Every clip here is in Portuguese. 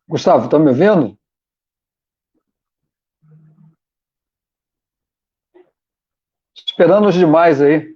Gustavo, tá me ouvindo? Esperando os demais aí.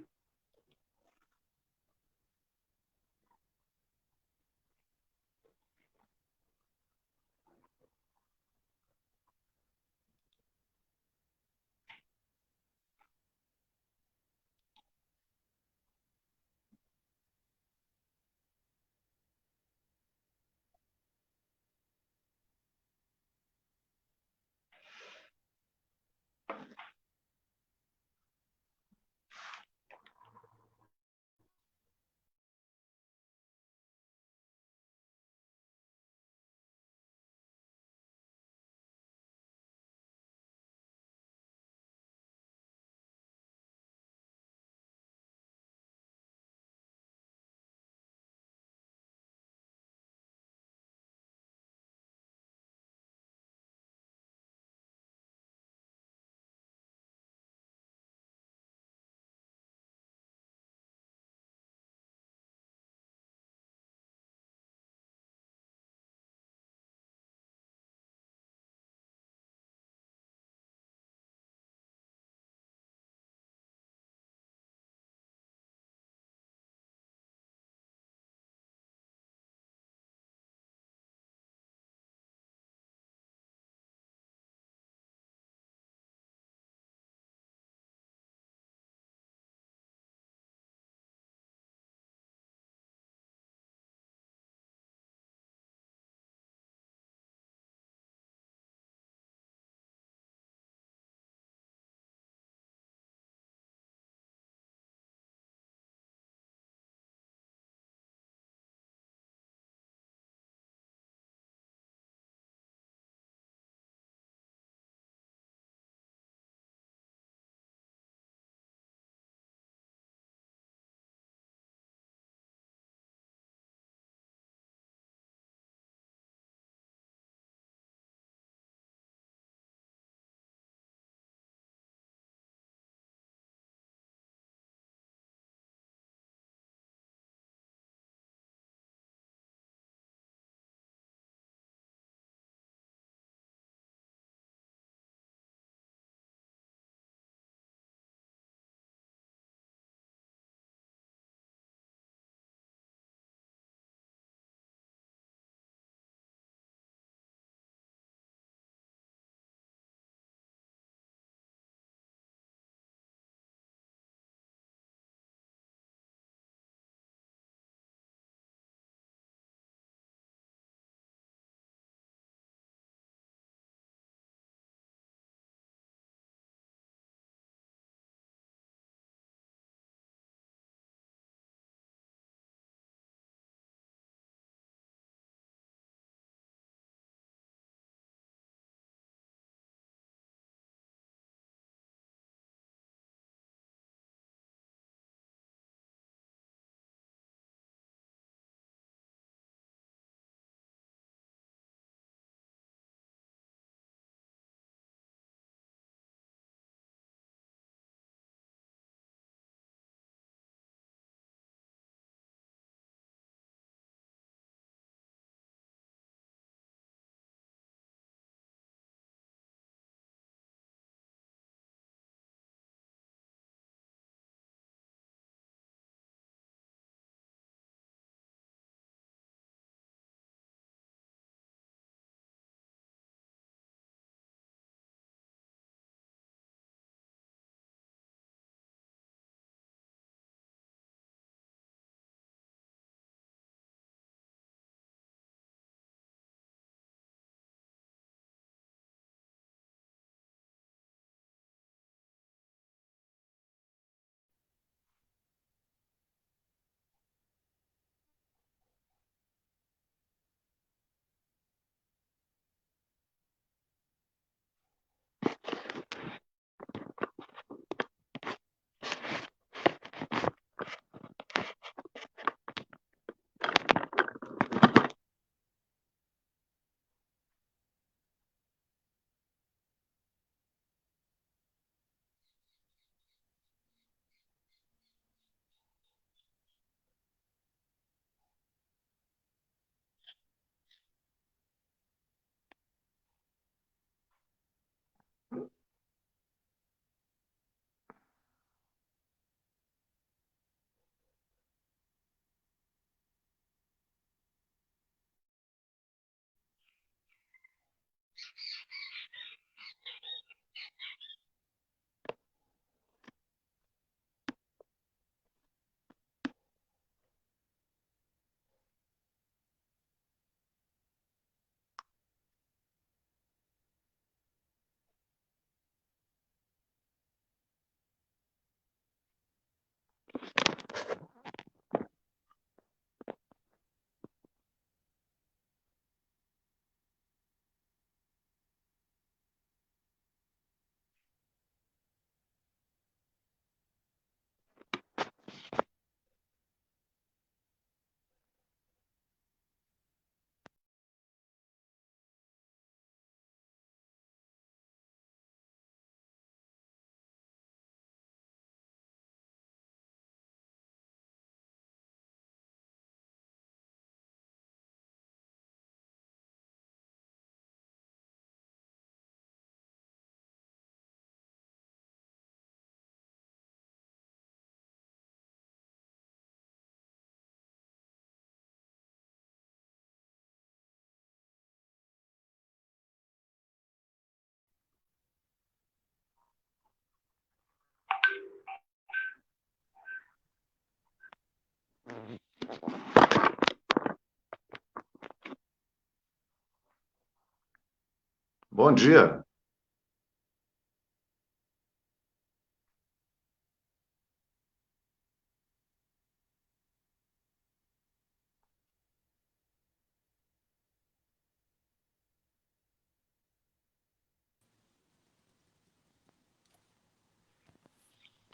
Bom dia.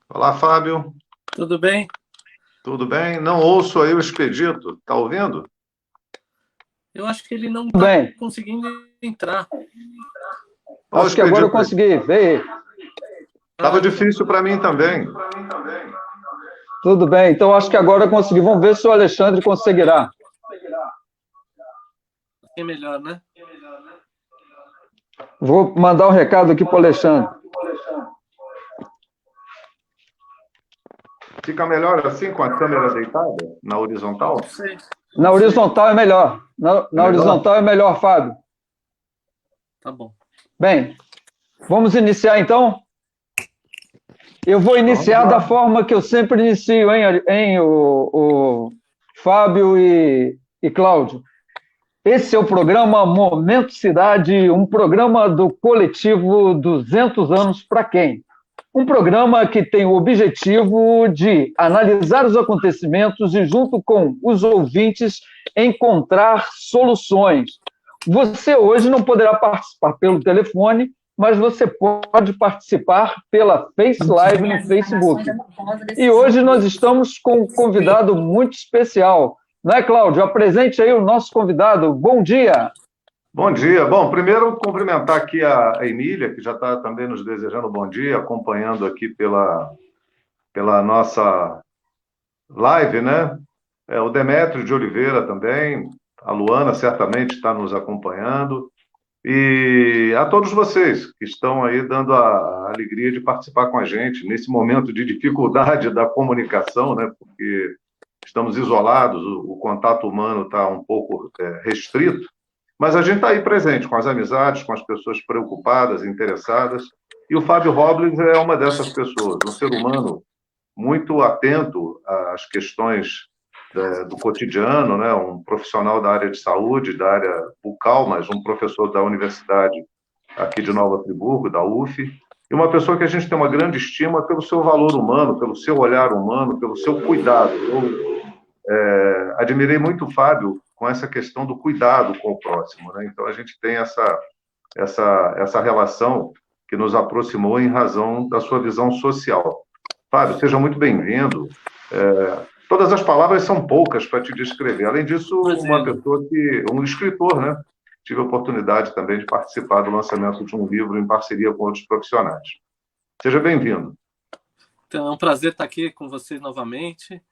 Olá, Fábio. Tudo bem? Tudo bem? Não ouço aí o Expedito. Tá ouvindo? Eu acho que ele não Tudo está bem. conseguindo entrar. Ó, o Acho que agora eu Expedito aí. consegui. Vem aí. Tava difícil para mim também. Tudo bem. Então, acho que agora eu consegui. Vamos ver se o Alexandre conseguirá. É melhor, né? Vou mandar um recado aqui para o Alexandre. Fica melhor assim com a câmera deitada na horizontal? Não sei. Na horizontal é melhor. Na melhor? horizontal é melhor, Fábio. Tá bom. Bem, vamos iniciar então? Eu vou iniciar Vamos lá. da forma que eu sempre inicio, hein, o Fábio e Cláudio. Esse é o programa Momento Cidade, um programa do coletivo 200 anos para quem? Um programa que tem o objetivo de analisar os acontecimentos e, junto com os ouvintes, encontrar soluções. Você hoje não poderá participar pelo telefone, mas você pode participar pela Face Live no Facebook. E hoje nós estamos com um convidado muito especial. Não é, Cláudio? Apresente aí o nosso convidado. Bom dia. Bom dia. Bom, primeiro cumprimentar aqui a Emília, que já está também nos desejando bom dia, acompanhando aqui pela nossa live, né? O Demétrio de Oliveira também, a Luana certamente está nos acompanhando. E a todos vocês que estão aí dando a alegria de participar com a gente nesse momento de dificuldade da comunicação, né? Porque estamos isolados, o contato humano está um pouco restrito, mas a gente está aí presente com as amizades, com as pessoas preocupadas, interessadas. E o Fábio Robles é uma dessas pessoas, um ser humano muito atento às questões do cotidiano, né? Um profissional da área de saúde, da área bucal, mas um professor da universidade aqui de Nova Friburgo, da UF, e uma pessoa que a gente tem uma grande estima pelo seu valor humano, pelo seu olhar humano, pelo seu cuidado. Eu admirei muito o Fábio com essa questão do cuidado com o próximo, né? Então a gente tem essa relação que nos aproximou em razão da sua visão social. Fábio, seja muito bem-vindo. Todas as palavras são poucas para te descrever. Além disso, uma pessoa um escritor, né? Tive a oportunidade também de participar do lançamento de um livro em parceria com outros profissionais. Seja bem-vindo. Então, é um prazer estar aqui com você novamente.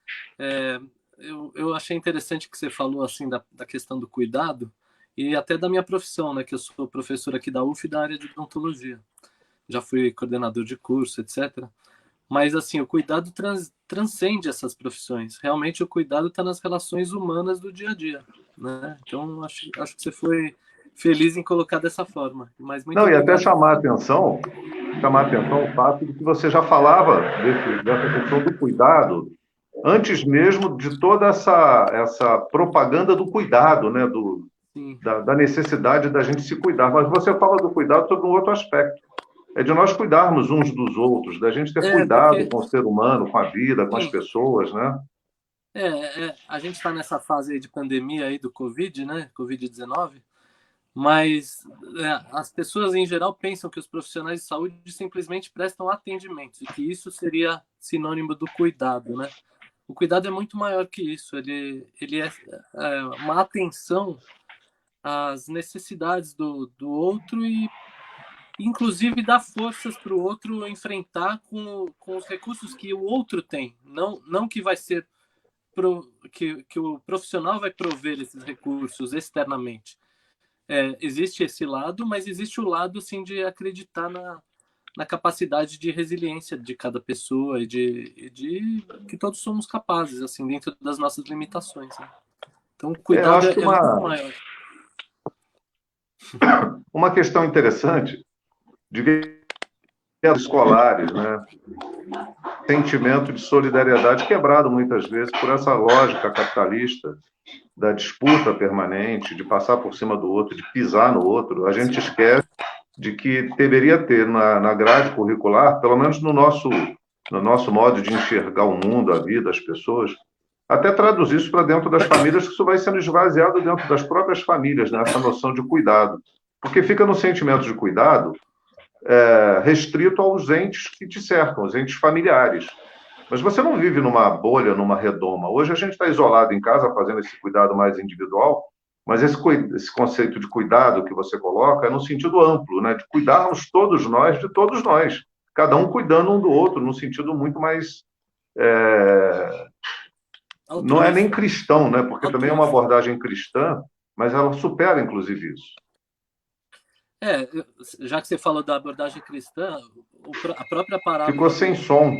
Eu achei interessante que você falou assim da questão do cuidado e até da minha profissão, né? Que eu sou professor aqui da UF da área de odontologia. Já fui coordenador de curso, etc. Mas, assim, o cuidado transcende essas profissões. Realmente, o cuidado está nas relações humanas do dia a dia, né? Então, acho que você foi feliz em colocar dessa forma. Mas muito Não, e até obrigado. chamar a atenção o fato de que você já falava dessa questão do cuidado antes mesmo de toda essa propaganda do cuidado, né? Sim. Da necessidade da gente se cuidar. Mas você fala do cuidado sobre um outro aspecto. É de nós cuidarmos uns dos outros, da gente ter cuidado Porque, com o ser humano, com a vida, com as sim, pessoas, né? a gente está nessa fase aí de pandemia aí do Covid, né? Covid-19, mas as pessoas em geral pensam que os profissionais de saúde simplesmente prestam atendimento e que isso seria sinônimo do cuidado, né? O cuidado é muito maior que isso, ele é uma atenção às necessidades do outro e, inclusive, dar forças para o outro enfrentar com os recursos que o outro tem, não que vai ser que o profissional vai prover esses recursos externamente. Existe esse lado, mas existe o lado assim, de acreditar na capacidade de resiliência de cada pessoa e de que todos somos capazes, assim, dentro das nossas limitações. Né? Então, o Eu cuidado acho que é muito maior. uma questão interessante de escolares, né? Sentimento de solidariedade quebrado muitas vezes por essa lógica capitalista da disputa permanente, de passar por cima do outro, de pisar no outro. A gente esquece de que deveria ter na grade curricular, pelo menos no nosso modo de enxergar o mundo, a vida, as pessoas, até traduzir isso para dentro das famílias, que isso vai sendo esvaziado dentro das próprias famílias, né? Essa noção de cuidado. Porque fica no sentimento de cuidado restrito aos entes que te cercam, os entes familiares. Mas você não vive numa bolha, numa redoma. Hoje a gente está isolado em casa, fazendo esse cuidado mais individual, mas esse conceito de cuidado que você coloca é no sentido amplo, né? De cuidarmos todos nós de todos nós, cada um cuidando um do outro, num sentido muito mais. Não é nem Altruísta. cristão, né? Porque também é uma Altruísta. abordagem cristã, mas ela supera, inclusive, isso. Já que você falou da abordagem cristã, a própria Ficou parábola sem do... som.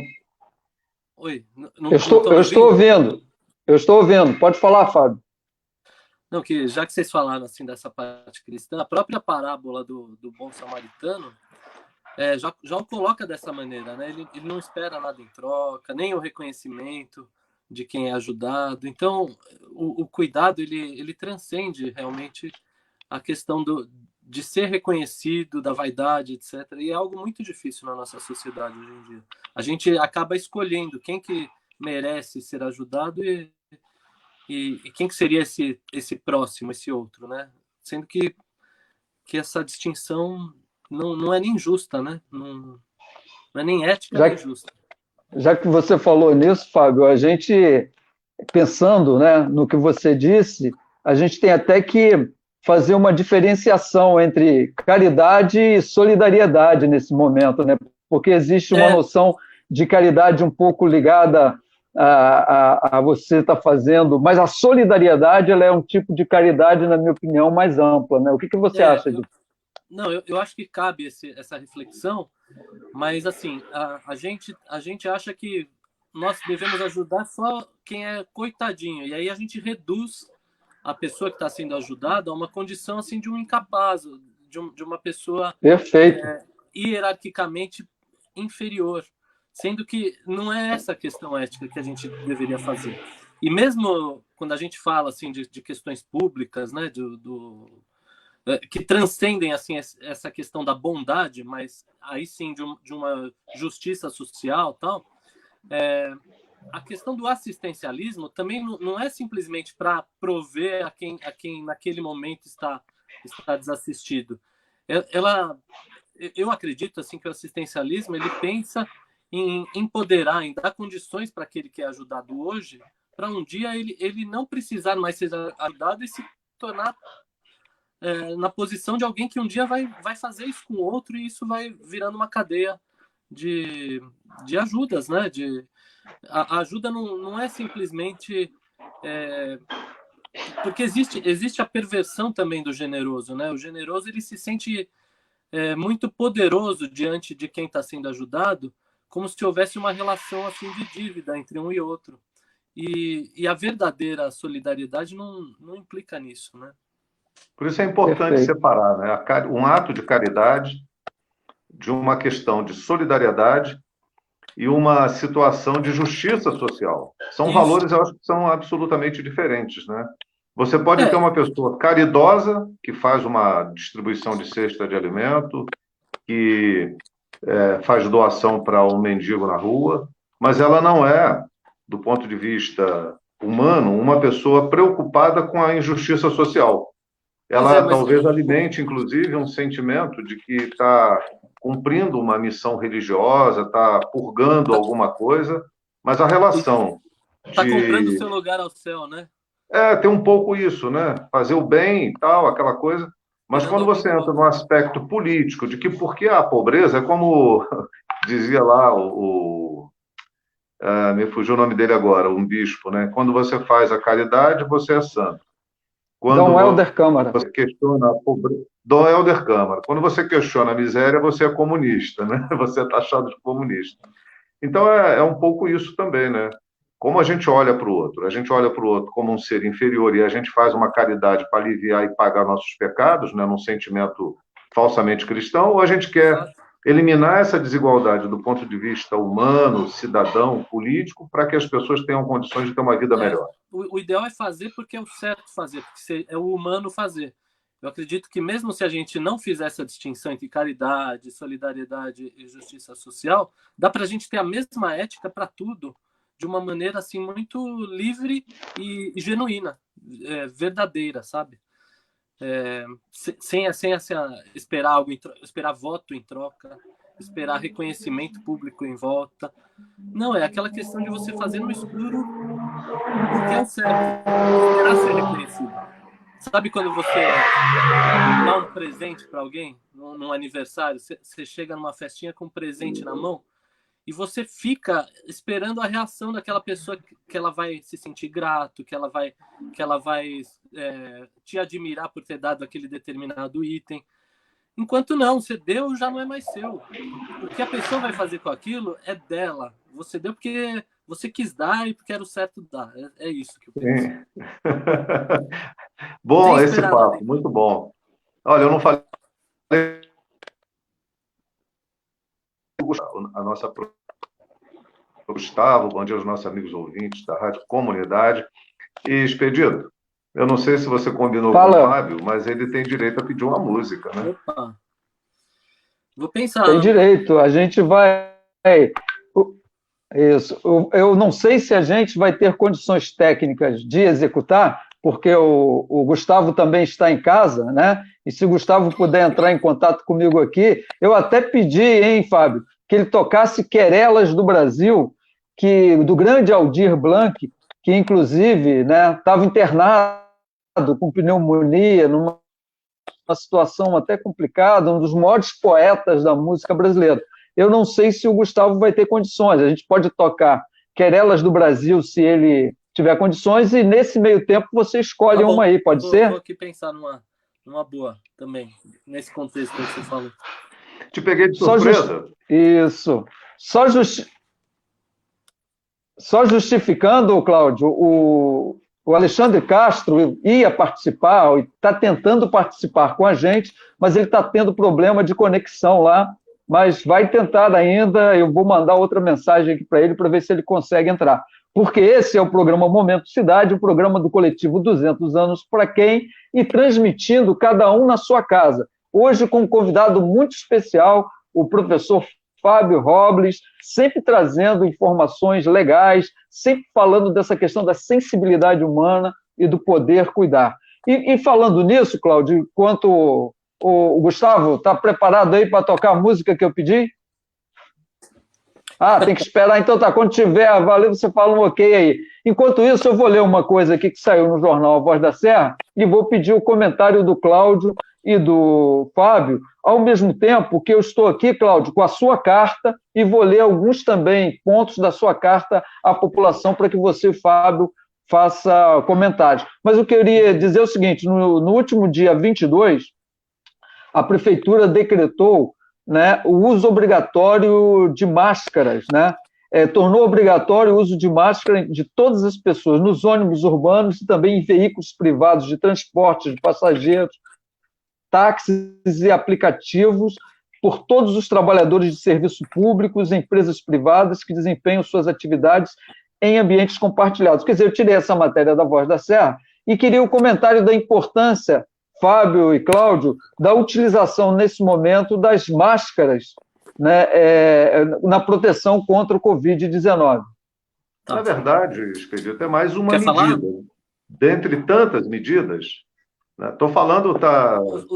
Oi, Eu não estou, estão eu me estou ouvindo? ouvindo. Eu estou ouvindo. Pode falar, Fábio. Não, que já que vocês falaram assim dessa parte cristã, a própria parábola do bom samaritano já o coloca dessa maneira, né? Ele não espera nada em troca, nem o reconhecimento de quem é ajudado. Então, o cuidado ele transcende realmente a questão de ser reconhecido, da vaidade, etc. E é algo muito difícil na nossa sociedade hoje em dia. A gente acaba escolhendo quem que merece ser ajudado e quem que seria esse próximo, esse outro, né? Sendo que essa distinção não é nem justa, né? Não é nem ética Já, nem justa. já que você falou nisso, Fábio, a gente, pensando, né, no que você disse, a gente tem até que fazer uma diferenciação entre caridade e solidariedade nesse momento, né? Porque existe uma É, noção de caridade um pouco ligada a você estar fazendo, mas a solidariedade ela é um tipo de caridade, na minha opinião, mais ampla, né? O que você acha eu, disso? não, eu acho que cabe essa reflexão, mas assim, a gente acha que nós devemos ajudar só quem é coitadinho, e aí a gente reduz a pessoa que está sendo ajudada a uma condição assim de um incapaz, de uma pessoa Perfeito. hierarquicamente inferior, sendo que não é essa a questão ética que a gente deveria fazer. E mesmo quando a gente fala assim de questões públicas, né, que transcendem assim essa questão da bondade, mas aí sim de uma justiça social, tal. A questão do assistencialismo também não é simplesmente para prover a quem naquele momento está desassistido. Eu acredito assim que o assistencialismo ele pensa em empoderar, em dar condições para aquele que é ajudado hoje, para um dia ele não precisar mais ser ajudado e se tornar na posição de alguém que um dia vai fazer isso com o outro e isso vai virando uma cadeia de, de ajudas, né? A ajuda não é simplesmente porque existe a perversão também do generoso, né? O generoso ele se sente muito poderoso diante de quem está sendo ajudado, como se houvesse uma relação assim de dívida entre um e outro. E a verdadeira solidariedade não implica nisso, né? Por isso é importante Perfeito. separar, né, um ato de caridade de uma questão de solidariedade e uma situação de justiça social. São Isso. valores, eu acho que são absolutamente diferentes, né? Você pode ter É, uma pessoa caridosa, que faz uma distribuição de cesta de alimento, que faz doação para um mendigo na rua, mas ela não é, do ponto de vista humano, uma pessoa preocupada com a injustiça social. pois é, Ela mas talvez alimente, inclusive, um sentimento de que está cumprindo uma missão religiosa, está purgando alguma coisa, mas a relação tá comprando o de. seu lugar ao céu, né? Tem um pouco isso, né? Fazer o bem e tal, aquela coisa. Mas Esperando quando algo em você entra no troca. aspecto político, de que porque a pobreza é como dizia lá me fugiu o nome dele agora, um bispo, né? Quando você faz a caridade, você é santo. Dom Quando Helder Câmara. você questiona a pobreza. Dom Helder Câmara. Quando você questiona a miséria, você é comunista, né? Você é taxado de comunista. Então é um pouco isso também, né? Como a gente olha para o outro? A gente olha para o outro como um ser inferior e a gente faz uma caridade para aliviar e pagar nossos pecados, né? Num sentimento falsamente cristão, ou a gente quer Exato. eliminar essa desigualdade do ponto de vista humano, cidadão, político, para que as pessoas tenham condições de ter uma vida melhor? O ideal é fazer porque é o certo fazer, porque é o humano fazer. Eu acredito que mesmo se a gente não fizer essa distinção entre caridade, solidariedade e justiça social, dá para a gente ter a mesma ética para tudo, de uma maneira assim muito livre e genuína, verdadeira, sabe? Sem esperar algo, esperar voto em troca, esperar reconhecimento público em volta. Não, é aquela questão de você fazer no escuro porque é o certo, esperar ser reconhecido. Sabe quando você dá um presente para alguém, num aniversário, você chega numa festinha com um presente na mão e você fica esperando a reação daquela pessoa, que ela vai se sentir grato, que ela vai te admirar por ter dado aquele determinado item. Enquanto não, você deu, já não é mais seu. O que a pessoa vai fazer com aquilo é dela. Você deu porque você quis dar e porque era o certo dar. É isso que eu penso. Sim. Sem Bom, esse esperar nada papo, em muito troca. bom. Olha, eu não falei a nossa Gustavo, bom dia aos nossos amigos ouvintes da Rádio Comunidade. E, Expedito, eu não sei se você combinou com o Fala, Fábio, mas ele tem direito a pedir uma música, né? Opa, vou pensar. tem direito, a gente vai. Isso. Eu não sei se a gente vai ter condições técnicas de executar, porque o Gustavo também está em casa, né? E se o Gustavo puder entrar em contato comigo aqui, eu até pedi, hein, Fábio, que ele tocasse Querelas do Brasil, do grande Aldir Blanc, que inclusive, né, estava internado com pneumonia, numa situação até complicada, um dos maiores poetas da música brasileira. Eu não sei se o Gustavo vai ter condições. A gente pode tocar Querelas do Brasil se ele tiver condições, e nesse meio tempo você escolhe Tá uma bom, aí, pode vou ser? aqui pensar numa boa também, nesse contexto aí que você falou. Te peguei de Só just... surpresa? Isso. Só, justi... Só justificando, Cláudio, o Alexandre Castro ia participar, está tentando participar com a gente, mas ele está tendo problema de conexão lá, mas vai tentar ainda. Eu vou mandar outra mensagem aqui para ele para ver se ele consegue entrar. Porque esse é o programa Momento Cidade, o programa do coletivo 200 anos para quem, e transmitindo cada um na sua casa. Hoje com um convidado muito especial, o professor Fábio Robles, sempre trazendo informações legais, sempre falando dessa questão da sensibilidade humana e do poder cuidar. E falando nisso, Cláudio, enquanto o Gustavo está preparado aí para tocar a música que eu pedi? Ah, tem que esperar, então tá. Quando tiver, valeu, você fala um ok aí. Enquanto isso, eu vou ler uma coisa aqui que saiu no jornal A Voz da Serra e vou pedir o comentário do Cláudio e do Fábio, ao mesmo tempo que eu estou aqui, Cláudio, com a sua carta, e vou ler alguns também pontos da sua carta à população para que você, Fábio, faça comentários. Mas eu queria dizer o seguinte, no último dia 22, a Prefeitura decretou, né, o uso obrigatório de máscaras, né? tornou obrigatório o uso de máscara de todas as pessoas, nos ônibus urbanos e também em veículos privados de transporte de passageiros, táxis e aplicativos, por todos os trabalhadores de serviço públicos, empresas privadas que desempenham suas atividades em ambientes compartilhados. Quer dizer, eu tirei essa matéria da Voz da Serra e queria o comentário da importância, Fábio e Cláudio, da utilização nesse momento das máscaras, né, na proteção contra o Covid-19. Na verdade, Expedito, é mais uma Quer medida. falar? Dentre tantas medidas, estou falando,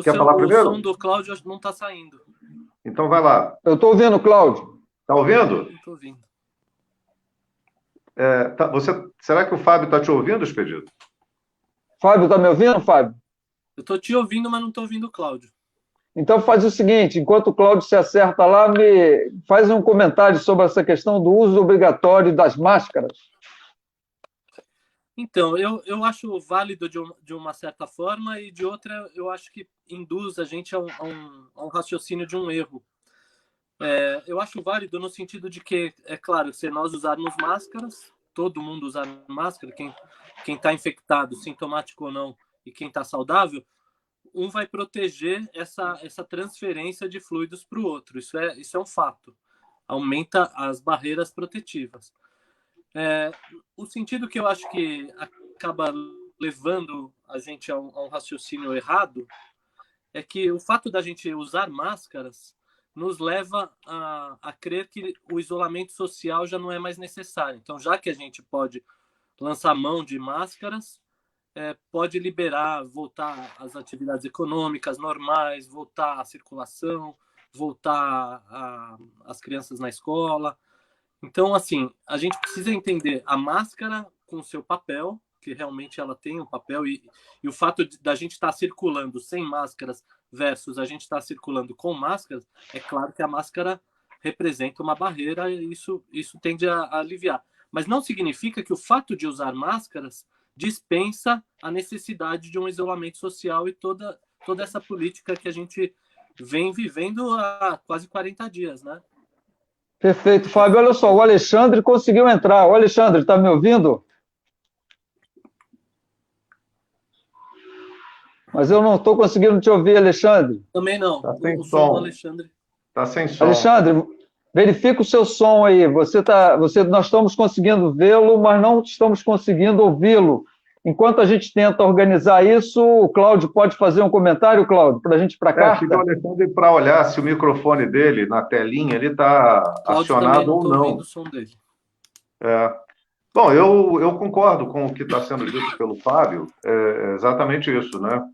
quer falar O primeiro? som do Cláudio não está saindo. Então vai lá. Eu estou ouvindo, Cláudio. Está ouvindo? Não estou ouvindo. Será que o Fábio está te ouvindo, Expedito? Fábio, está me ouvindo, Fábio? Eu estou te ouvindo, mas não estou ouvindo o Cláudio. Então faz o seguinte, enquanto o Cláudio se acerta lá, me faz um comentário sobre essa questão do uso obrigatório das máscaras. Então, eu acho válido de uma certa forma e de outra eu acho que induz a gente a um raciocínio de um erro. Eu acho válido no sentido de que, é claro, se nós usarmos máscaras, todo mundo usar máscara, quem está infectado, sintomático ou não, e quem está saudável, um vai proteger essa transferência de fluidos para o outro. Isso é um fato. Aumenta as barreiras protetivas. O sentido que eu acho que acaba levando a gente a um raciocínio errado é que o fato da gente usar máscaras nos leva a crer que o isolamento social já não é mais necessário. Então, já que a gente pode lançar mão de máscaras, pode liberar, voltar às atividades econômicas normais, voltar à circulação, voltar as crianças na escola. Então, assim, a gente precisa entender a máscara com o seu papel, que realmente ela tem um papel, e o fato da gente estar circulando sem máscaras versus a gente estar circulando com máscaras, é claro que a máscara representa uma barreira e isso tende a aliviar. Mas não significa que o fato de usar máscaras dispensa a necessidade de um isolamento social e toda essa política que a gente vem vivendo há quase 40 dias, né? Perfeito, Fábio. Olha só, o Alexandre conseguiu entrar. O Alexandre, está me ouvindo? Mas eu não estou conseguindo te ouvir, Alexandre. Também não. Está sem o som. do Alexandre. Está sem som. Alexandre, verifica o seu som aí. Nós estamos conseguindo vê-lo, mas não estamos conseguindo ouvi-lo. Enquanto a gente tenta organizar isso, o Cláudio pode fazer um comentário, Cláudio, para a gente ir para a carta? Pedi ao Alexandre para olhar se o microfone dele, na telinha, ele está acionado ou não. O som dele. Bom, eu concordo com o que está sendo dito pelo Fábio, é exatamente isso, né?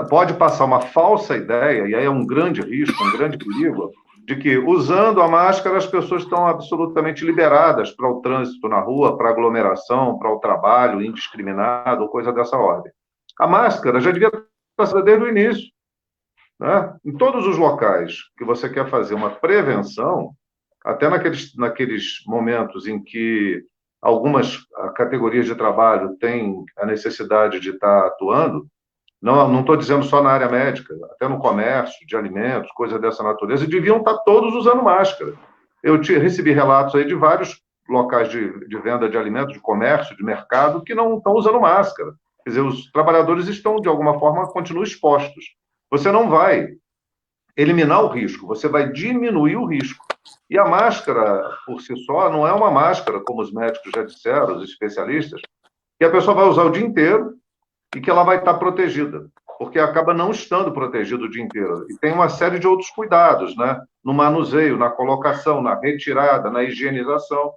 Pode passar uma falsa ideia, e aí é um grande risco, um grande perigo, de que, usando a máscara, as pessoas estão absolutamente liberadas para o trânsito na rua, para a aglomeração, para o trabalho indiscriminado, ou coisa dessa ordem. A máscara já devia estar desde o início, né? Em todos os locais que você quer fazer uma prevenção, até naqueles momentos em que algumas categorias de trabalho têm a necessidade de estar atuando, não estou dizendo só na área médica, até no comércio de alimentos, coisa dessa natureza, e deviam estar todos usando máscara. Eu recebi relatos aí de vários locais de venda de alimentos, de comércio, de mercado, que não estão usando máscara. Quer dizer, os trabalhadores estão, de alguma forma, continuam expostos. Você não vai eliminar o risco, você vai diminuir o risco. E a máscara, por si só, não é uma máscara, como os médicos já disseram, os especialistas, que a pessoa vai usar o dia inteiro e que ela vai estar protegida, porque acaba não estando protegida o dia inteiro. E tem uma série de outros cuidados, né? No manuseio, na colocação, na retirada, na higienização.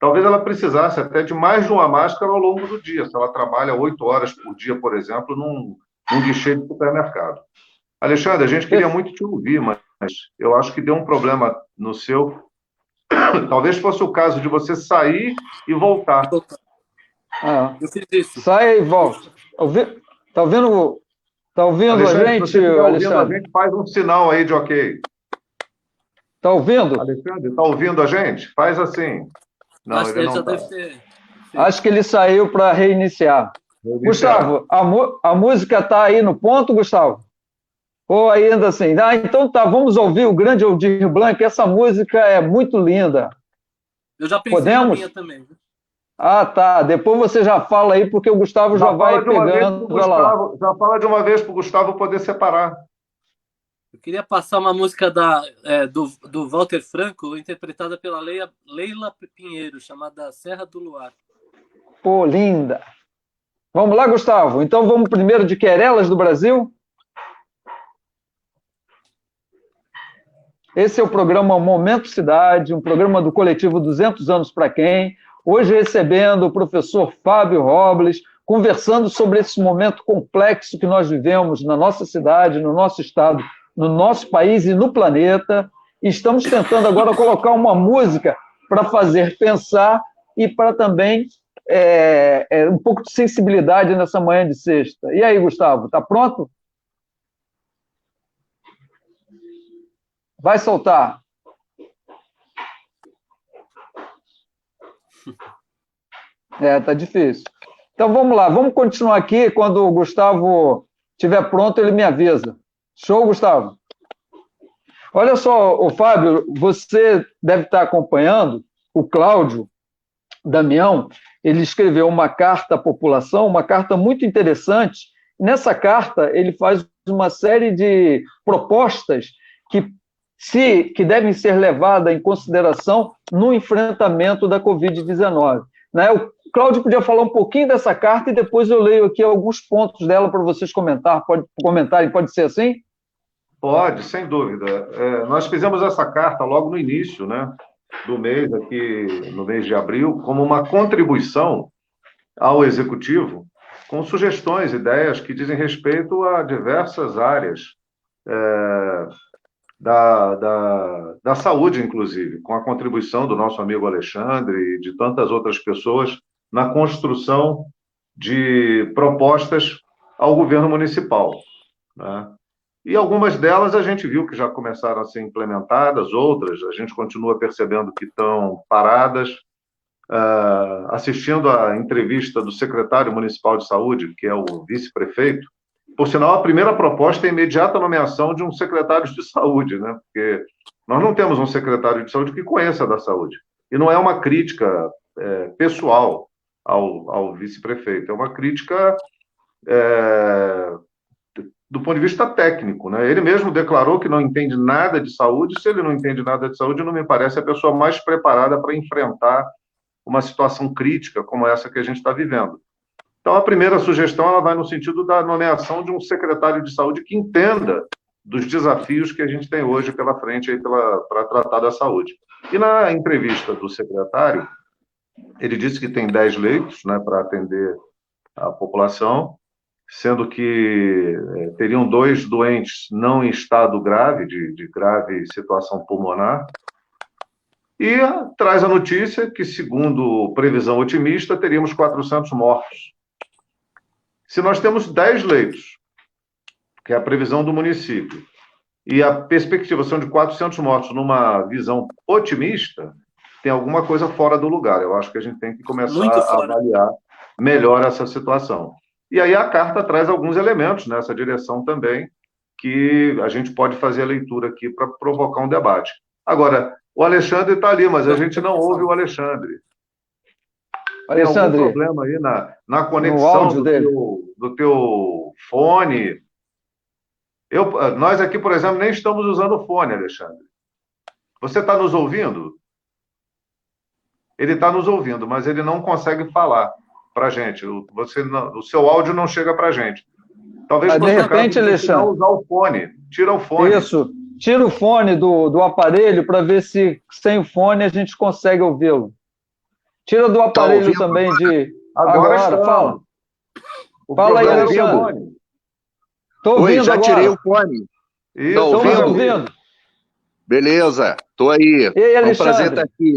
Talvez ela precisasse até de mais de uma máscara ao longo do dia, se ela trabalha 8 horas por dia, por exemplo, num guichê de supermercado. Alexandre, a gente queria muito te ouvir, mas eu acho que deu um problema no seu. Talvez fosse o caso de você sair e voltar. Eu fiz isso. Sai e volta. Está ouvindo Alexandre, a gente, se você estiver ouvindo Alexandre? a gente, faz um sinal aí de ok. Está ouvindo? Alexandre, está ouvindo a gente? Faz assim. Não, Acho que ele ele não já está. deve ter. Acho que ele saiu para reiniciar. Gustavo, a música está aí no ponto, Gustavo? Ou ainda assim? Então tá, vamos ouvir o grande Aldir Blanc, essa música é muito linda. Eu já pensei na Podemos? minha também. Ah, tá. Depois você já fala aí, porque o Gustavo já vai pegando. Vai lá. Já fala de uma vez para o Gustavo poder separar. Eu queria passar uma música do Walter Franco, interpretada pela Leila Pinheiro, chamada Serra do Luar. Pô, linda. Vamos lá, Gustavo. Então vamos primeiro de Querelas do Brasil. Esse é o programa Momento Cidade, um programa do coletivo 200 anos para quem. Hoje recebendo o professor Fábio Robles, conversando sobre esse momento complexo que nós vivemos na nossa cidade, no nosso estado, no nosso país e no planeta. E estamos tentando agora colocar uma música para fazer pensar e para também um pouco de sensibilidade nessa manhã de sexta. E aí, Gustavo, está pronto? Vai soltar. Tá difícil. Então vamos lá, vamos continuar aqui. Quando o Gustavo estiver pronto, ele me avisa. Show, Gustavo? Olha só, o Fábio, você deve estar acompanhando o Cláudio Damião. Ele escreveu uma carta à população, uma carta muito interessante. Nessa carta, ele faz uma série de propostas que devem ser levadas em consideração no enfrentamento da Covid-19. Né? O Cláudio podia falar um pouquinho dessa carta e depois eu leio aqui alguns pontos dela para vocês comentarem. Pode ser assim? Pode, sem dúvida. Nós fizemos essa carta logo no início, né, do mês, aqui no mês de abril, como uma contribuição ao Executivo, com sugestões, ideias que dizem respeito a diversas áreas da saúde, inclusive, com a contribuição do nosso amigo Alexandre e de tantas outras pessoas na construção de propostas ao governo municipal, né? E algumas delas a gente viu que já começaram a ser implementadas, outras a gente continua percebendo que estão paradas. Assistindo à entrevista do secretário municipal de saúde, que é o vice-prefeito, por sinal, a primeira proposta é a imediata nomeação de um secretário de saúde, né? Porque nós não temos um secretário de saúde que conheça da saúde. E não é uma crítica pessoal ao vice-prefeito, é uma crítica do ponto de vista técnico, né? Ele mesmo declarou que não entende nada de saúde. Se ele não entende nada de saúde, não me parece a pessoa mais preparada para enfrentar uma situação crítica como essa que a gente está vivendo. Então, a primeira sugestão ela vai no sentido da nomeação de um secretário de saúde que entenda dos desafios que a gente tem hoje pela frente para tratar da saúde. E na entrevista do secretário, ele disse que tem 10 leitos, né, para atender a população, sendo que teriam 2 doentes não em estado grave, de grave situação pulmonar, e traz a notícia que, segundo previsão otimista, teríamos 400 mortos. Se nós temos 10 leitos, que é a previsão do município, e a perspectiva são de 400 mortos numa visão otimista, tem alguma coisa fora do lugar. Eu acho que a gente tem que começar a avaliar melhor essa situação. E aí a carta traz alguns elementos nessa direção também, que a gente pode fazer a leitura aqui para provocar um debate. Agora, o Alexandre está ali, mas a gente não ouve o Alexandre. Alexandre, tem algum problema aí na conexão do teu fone? Nós aqui, por exemplo, nem estamos usando fone, Alexandre. Você está nos ouvindo? Ele está nos ouvindo, mas ele não consegue falar para a gente. O seu áudio não chega para a gente. Talvez de repente, Alexandre, usar o fone. Tira o fone. Isso. Tira o fone do aparelho para ver se sem o fone a gente consegue ouvi-lo. Tira do aparelho também Agora fala. Fala aí, Alexandre. Estou ouvindo. Oi, já agora. Tirei o fone. Estou ouvindo. Beleza, estou aí. Ei, é um prazer estar aqui.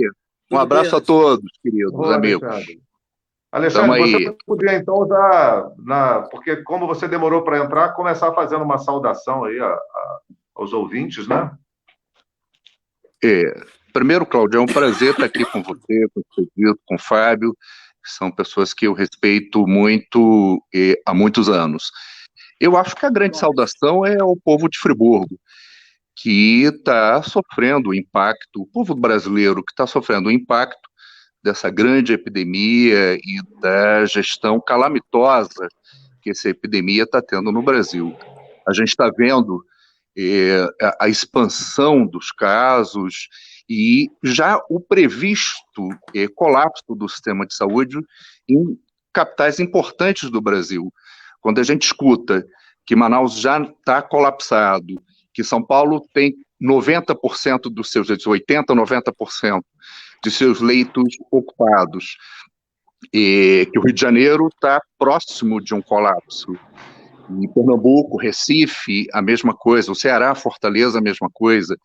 Um abraço a todos, queridos amigos. Alexandre, você podia então usar, porque como você demorou para entrar, começar fazendo uma saudação aí aos ouvintes, né? Primeiro, Cláudio, é um prazer estar aqui com você, com o Cedito, com o Fábio, que são pessoas que eu respeito muito há muitos anos. Eu acho que a grande saudação é ao povo de Friburgo, que está sofrendo o impacto, o povo brasileiro que está sofrendo o impacto dessa grande epidemia e da gestão calamitosa que essa epidemia está tendo no Brasil. A gente está vendo a expansão dos casos e já o previsto colapso do sistema de saúde em capitais importantes do Brasil. Quando a gente escuta que Manaus já está colapsado, que São Paulo tem 90% dos seus leitos, 80%, 90% de seus leitos ocupados, e que o Rio de Janeiro está próximo de um colapso, e Pernambuco, Recife, a mesma coisa, o Ceará, Fortaleza, a mesma coisa.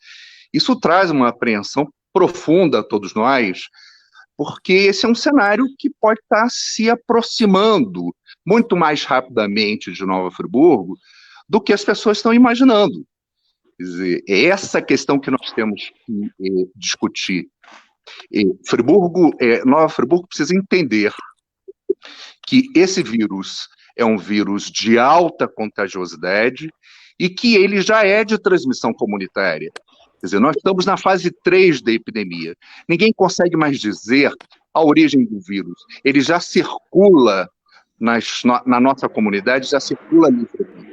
Isso traz uma apreensão profunda a todos nós, porque esse é um cenário que pode estar se aproximando muito mais rapidamente de Nova Friburgo do que as pessoas estão imaginando. Quer dizer, é essa questão que nós temos que discutir. Nova Friburgo precisa entender que esse vírus é um vírus de alta contagiosidade e que ele já é de transmissão comunitária. Quer dizer, nós estamos na fase 3 da epidemia. Ninguém consegue mais dizer a origem do vírus. Ele já circula na nossa comunidade, já circula livremente.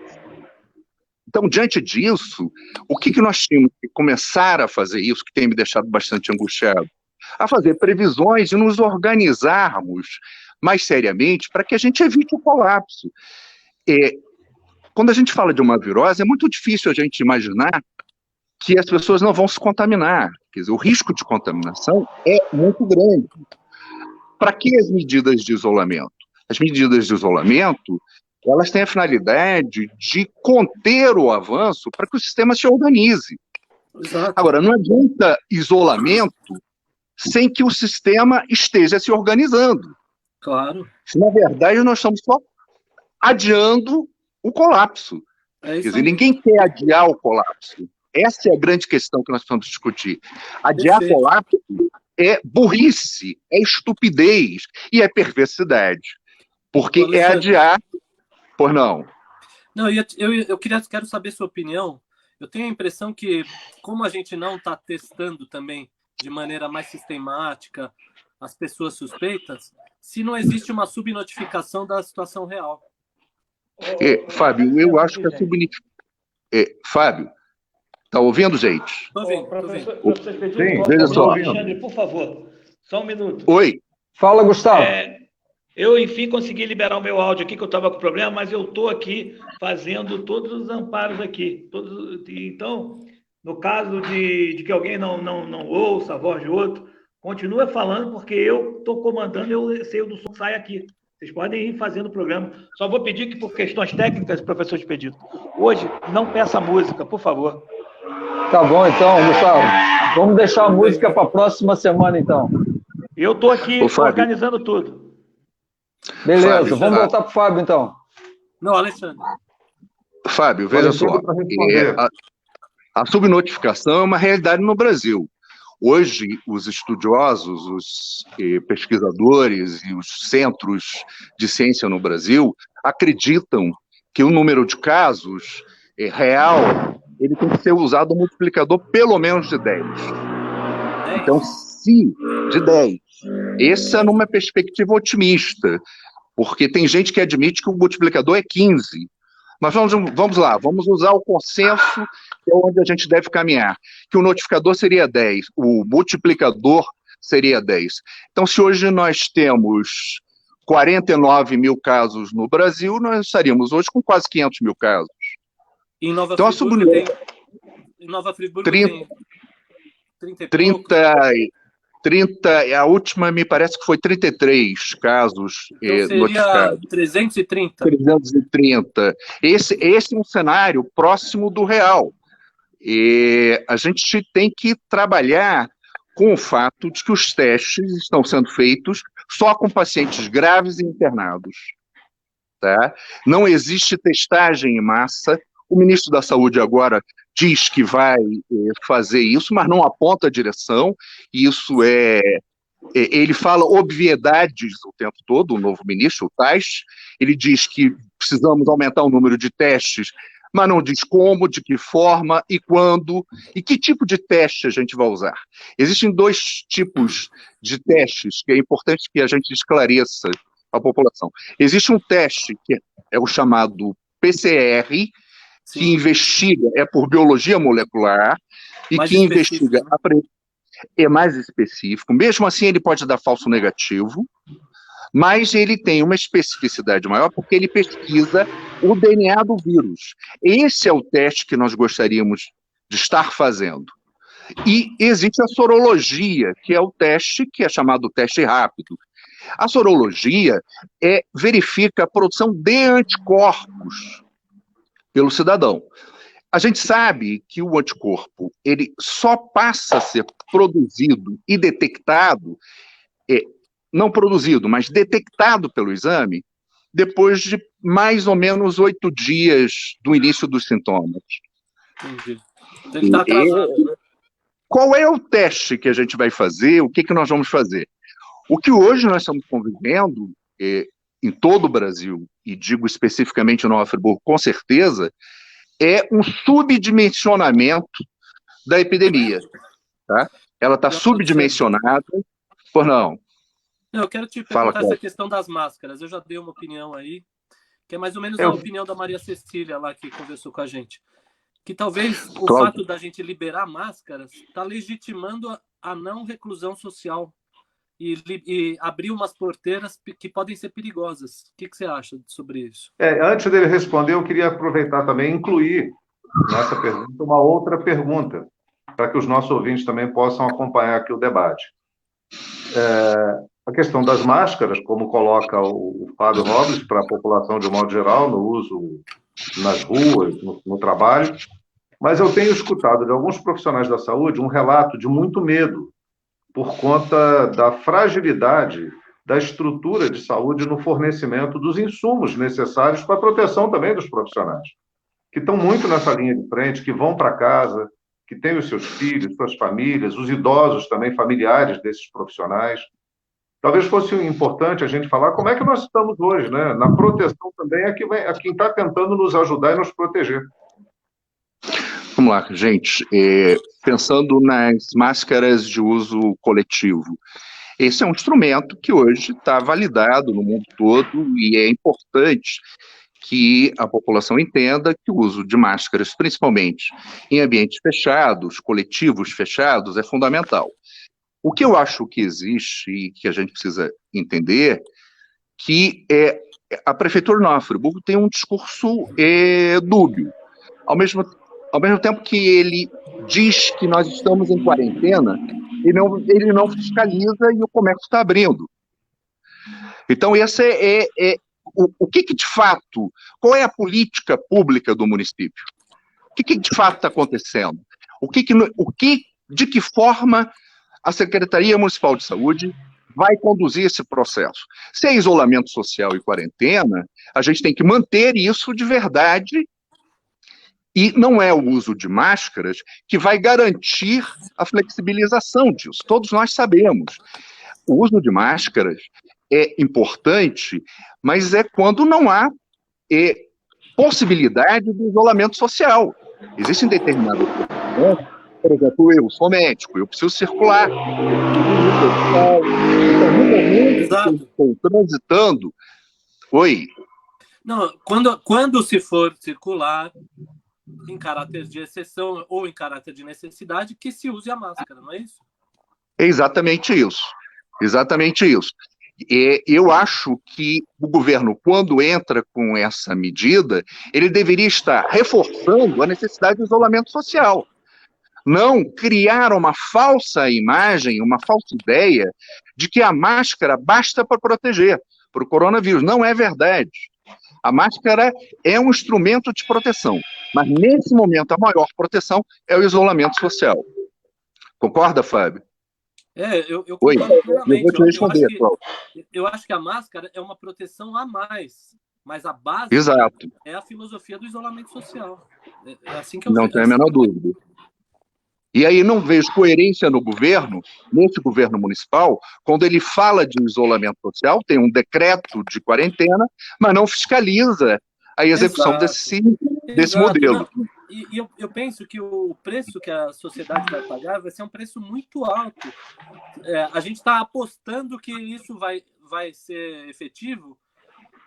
Então, diante disso, o que nós tínhamos que começar a fazer isso, que tem me deixado bastante angustiado? A fazer previsões e nos organizarmos mais seriamente para que a gente evite o colapso. Quando a gente fala de uma virose, é muito difícil a gente imaginar que as pessoas não vão se contaminar. Quer dizer, o risco de contaminação é muito grande. Para que as medidas de isolamento? As medidas de isolamento, elas têm a finalidade de conter o avanço para que o sistema se organize. Exato. Agora, não adianta isolamento sem que o sistema esteja se organizando. Claro. Na verdade, nós estamos só adiando o colapso. Quer dizer, ninguém quer adiar o colapso. Essa é a grande questão que nós precisamos discutir. Adiar colapso é burrice, é estupidez e é perversidade. Porque é adiar... Pois não. Não, quero saber sua opinião. Eu tenho a impressão que, como a gente não está testando também de maneira mais sistemática as pessoas suspeitas, se não existe uma subnotificação da situação real. Fábio, eu acho que a subnotificação... Fábio, tá ouvindo, gente? Estou ouvindo. Professor Expedito, sim, veja só. Alexandre, por favor, só um minuto. Oi. Fala, Gustavo. Eu, enfim, consegui liberar o meu áudio aqui, que eu estava com problema, mas eu estou aqui fazendo todos os amparos aqui. Então, no caso de que alguém não ouça a voz de outro, continua falando, porque eu estou comandando, eu sei do som que sai aqui. Vocês podem ir fazendo o programa. Só vou pedir que, por questões técnicas, professor Expedito, hoje não peça música, por favor. Tá bom, então, Gustavo. Vamos deixar a música para a próxima semana, então. Eu estou aqui organizando tudo. Beleza, Fábio, vamos voltar para o Fábio, então. Não, Alexandre. Fábio, veja só. A subnotificação é uma realidade no Brasil. Hoje, os estudiosos, os pesquisadores e os centros de ciência no Brasil acreditam que o número de casos real ele tem que ser usado um multiplicador pelo menos de 10. Então, se de 10. Essa é numa perspectiva otimista, porque tem gente que admite que o multiplicador é 15. Mas vamos lá, vamos usar o consenso, que é onde a gente deve caminhar, que o notificador seria 10, o multiplicador seria 10. Então, se hoje nós temos 49 mil casos no Brasil, nós estaríamos hoje com quase 500 mil casos. Em Nova então, Friburgo tem 30, a última me parece que foi 33 casos então notificados. 330. 330. Esse é um cenário próximo do real. E a gente tem que trabalhar com o fato de que os testes estão sendo feitos só com pacientes graves e internados. Tá? Não existe testagem em massa. O ministro da Saúde agora diz que vai fazer isso, mas não aponta a direção. Isso ele fala obviedades o tempo todo, o novo ministro, o Tais. Ele diz que precisamos aumentar o número de testes, mas não diz como, de que forma e quando, e que tipo de teste a gente vai usar. Existem dois tipos de testes que é importante que a gente esclareça à população. Existe um teste que é o chamado PCR, que Sim, investiga, é por biologia molecular, e mais que específico, investiga, né? é mais específico. Mesmo assim, ele pode dar falso negativo, mas ele tem uma especificidade maior porque ele pesquisa o DNA do vírus. Esse é o teste que nós gostaríamos de estar fazendo. E existe a sorologia, que é o teste que é chamado teste rápido. A sorologia verifica a produção de anticorpos pelo cidadão. A gente sabe que o anticorpo ele só passa a ser produzido e detectado, não produzido, mas detectado pelo exame, depois de mais ou menos 8 dias do início dos sintomas. Entendi. Então ele está atrasado, né? Qual é o teste que a gente vai fazer? O que nós vamos fazer? O que hoje nós estamos convivendo em todo o Brasil, e digo especificamente no Nova Friburgo, com certeza, é um subdimensionamento da epidemia. Tá? Ela está subdimensionada. Por não. Eu quero te perguntar essa questão das máscaras. Eu já dei uma opinião aí, que é mais ou menos a opinião da Maria Cecília lá que conversou com a gente. Que talvez o fato da gente liberar máscaras está legitimando a não reclusão social e abrir umas porteiras que podem ser perigosas. O que você acha sobre isso? Antes dele responder, eu queria aproveitar também e incluir nessa pergunta uma outra pergunta, para que os nossos ouvintes também possam acompanhar aqui o debate. A questão das máscaras, como coloca o Fábio Robles, para a população de um modo geral, no uso nas ruas, no trabalho, mas eu tenho escutado de alguns profissionais da saúde um relato de muito medo por conta da fragilidade da estrutura de saúde no fornecimento dos insumos necessários para a proteção também dos profissionais, que estão muito nessa linha de frente, que vão para casa, que têm os seus filhos, suas famílias, os idosos também, familiares desses profissionais. Talvez fosse importante a gente falar como é que nós estamos hoje, né? Na proteção também é quem está tentando nos ajudar e nos proteger. Vamos lá, gente. Pensando nas máscaras de uso coletivo, esse é um instrumento que hoje está validado no mundo todo e é importante que a população entenda que o uso de máscaras, principalmente em ambientes fechados, coletivos fechados, é fundamental. O que eu acho que existe e que a gente precisa entender que a Prefeitura de Nova Friburgo tem um discurso dúbio. Ao mesmo tempo que ele diz que nós estamos em quarentena, ele não fiscaliza e o comércio está abrindo. Então, esse o que de fato, qual é a política pública do município? O que de fato está acontecendo? De que forma a Secretaria Municipal de Saúde vai conduzir esse processo? Se é isolamento social e quarentena, a gente tem que manter isso de verdade. E não é o uso de máscaras que vai garantir a flexibilização disso. Todos nós sabemos. O uso de máscaras é importante, mas é quando não há possibilidade de isolamento social. Existem determinadas situações, por exemplo, eu sou médico, eu preciso circular. Então, no momento que eu estou transitando... Oi? Não, quando se for circular em caráter de exceção ou em caráter de necessidade, que se use a máscara, não é isso? É exatamente isso. Exatamente isso. Eu acho que o governo, quando entra com essa medida, ele deveria estar reforçando a necessidade de isolamento social. Não criar uma falsa imagem, uma falsa ideia de que a máscara basta para proteger para o coronavírus. Não é verdade. A máscara é um instrumento de proteção, mas nesse momento a maior proteção é o isolamento social. Concorda, Fábio? Eu concordo plenamente. Eu vou te responder, eu acho que a máscara é uma proteção a mais, mas a base é a filosofia do isolamento social. É assim que eu não tenho a menor dúvida. E aí não vejo coerência no governo, nesse governo municipal, quando ele fala de isolamento social, tem um decreto de quarentena, mas não fiscaliza a execução desse desse Exato, modelo. não. E eu penso que o preço que a sociedade vai pagar vai ser um preço muito alto. A gente está apostando que isso vai ser efetivo,